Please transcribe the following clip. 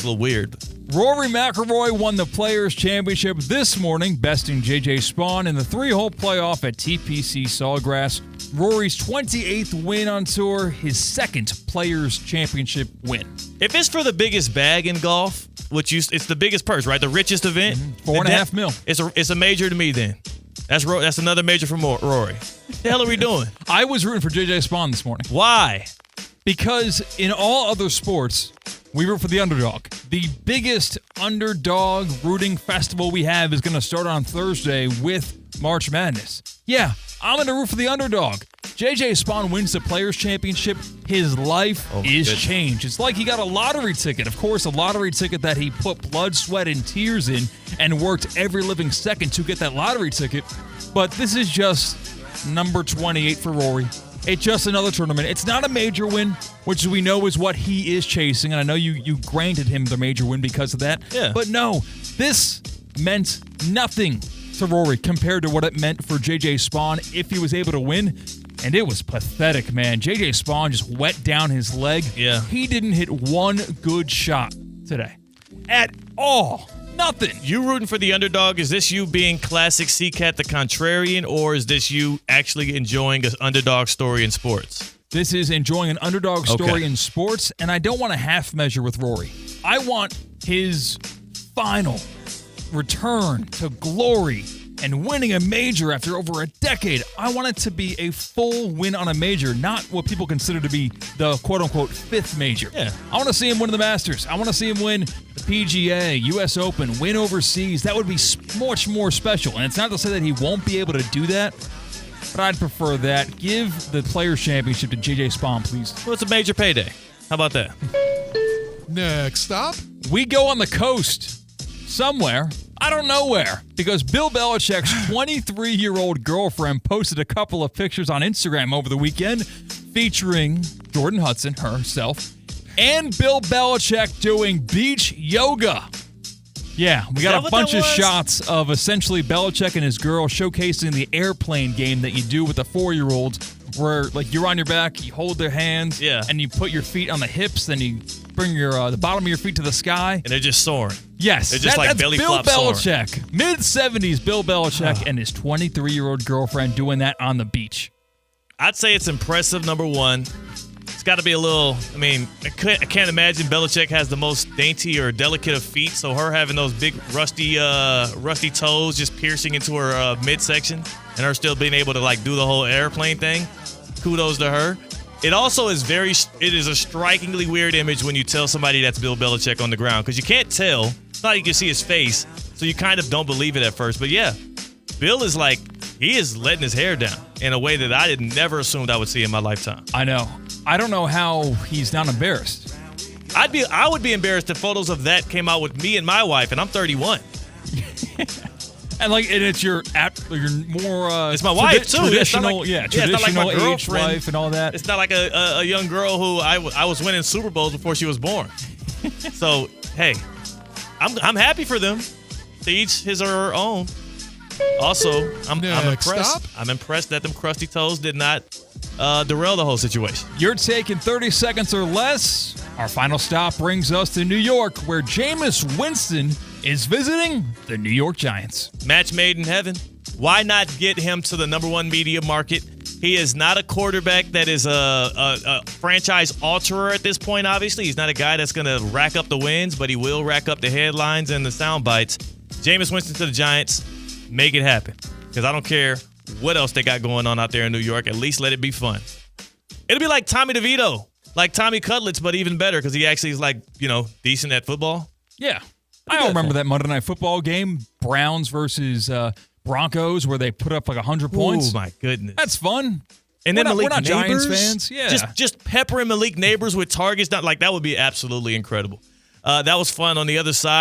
was a little weird. Rory McIlroy won the Players' Championship this morning, besting J.J. Spaun in the 3-hole playoff at TPC Sawgrass. Rory's 28th win on tour, his second Players' Championship win. If it's for the biggest bag in golf, it's the biggest purse, right? The richest event. $4.5 million. It's a major to me then. That's another major for Rory. What the hell are we doing? I was rooting for J.J. Spaun this morning. Why? Because in all other sports, we root for the underdog. The biggest underdog rooting festival we have is going to start on Thursday with March Madness. Yeah, I'm going to root for the underdog. J.J. Spaun wins the Players' Championship. His life is changed. It's like he got a lottery ticket. Of course, a lottery ticket that he put blood, sweat, and tears in and worked every living second to get that lottery ticket. But this is just number 28 for Rory. It's just another tournament. It's not a major win, which we know is what he is chasing. And I know you granted him the major win because of that. Yeah. But no, this meant nothing to Rory compared to what it meant for J.J. Spaun if he was able to win. And it was pathetic, man. J.J. Spaun just wet down his leg. Yeah. He didn't hit one good shot today. At all. Nothing. You rooting for the underdog? Is this you being classic C-Cat the contrarian, or is this you actually enjoying an underdog story in sports? This is enjoying an underdog story in sports, and I don't want a half measure with Rory. I want his final return to glory and winning a major after over a decade. I want it to be a full win on a major, not what people consider to be the quote-unquote fifth major. Yeah. I want to see him win the Masters. I want to see him win the PGA, U.S. Open, win overseas. That would be much more special. And it's not to say that he won't be able to do that, but I'd prefer that. Give the Players' Championship to J.J. Spaun, please. Well, it's a major payday. How about that? Next stop. We go on the coast. Somewhere. I don't know where, because Bill Belichick's 23-year-old girlfriend posted a couple of pictures on Instagram over the weekend featuring Jordan Hudson, herself, and Bill Belichick doing beach yoga. Yeah, we got a bunch of shots of essentially Belichick and his girl showcasing the airplane game that you do with the 4-year-olds, where like you're on your back, you hold their hands, and you put your feet on the hips, then you bring your the bottom of your feet to the sky. And they're just soaring. Yes. They're just like belly flop Bill soaring. Belichick. Mid-70s Bill Belichick and his 23-year-old girlfriend doing that on the beach. I'd say it's impressive, number one. It's got to be a little, I can't imagine Belichick has the most dainty or delicate of feet, so her having those big rusty toes just piercing into her midsection and her still being able to like do the whole airplane thing, kudos to her. It also is it is a strikingly weird image when you tell somebody that's Bill Belichick on the ground, because you can't tell. It's not like you can see his face, so you kind of don't believe it at first. But yeah, Bill is like, he is letting his hair down in a way that I had never assumed I would see in my lifetime. I know. I don't know how he's not embarrassed. I would be embarrassed if photos of that came out with me and my wife, and I'm 31. And it's your more it's my wife too. Traditional, it's not like my age girlfriend. wife and all that. It's not like a young girl who I was winning Super Bowls before she was born. So hey, I'm happy for them. To each his or her own. Also, I'm impressed. Stop. I'm impressed that them crusty toes did not derail the whole situation. Your take in 30 seconds or less. Our final stop brings us to New York, where Jameis Winston is visiting the New York Giants. Match made in heaven. Why not get him to the number one media market? He is not a quarterback that is a franchise alterer at this point, obviously. He's not a guy that's going to rack up the wins, but he will rack up the headlines and the sound bites. Jameis Winston to the Giants. Make it happen. Because I don't care what else they got going on out there in New York. At least let it be fun. It'll be like Tommy DeVito. Like Tommy Cutlets, but even better because he actually is decent at football. Yeah. I don't remember that Monday Night Football game, Browns versus Broncos, where they put up like 100 points. Oh, my goodness. That's fun. And then Malik we're not Neighbors, Giants fans. Yeah. Just peppering Malik Neighbors with targets. That would be absolutely incredible. That was fun on the other side.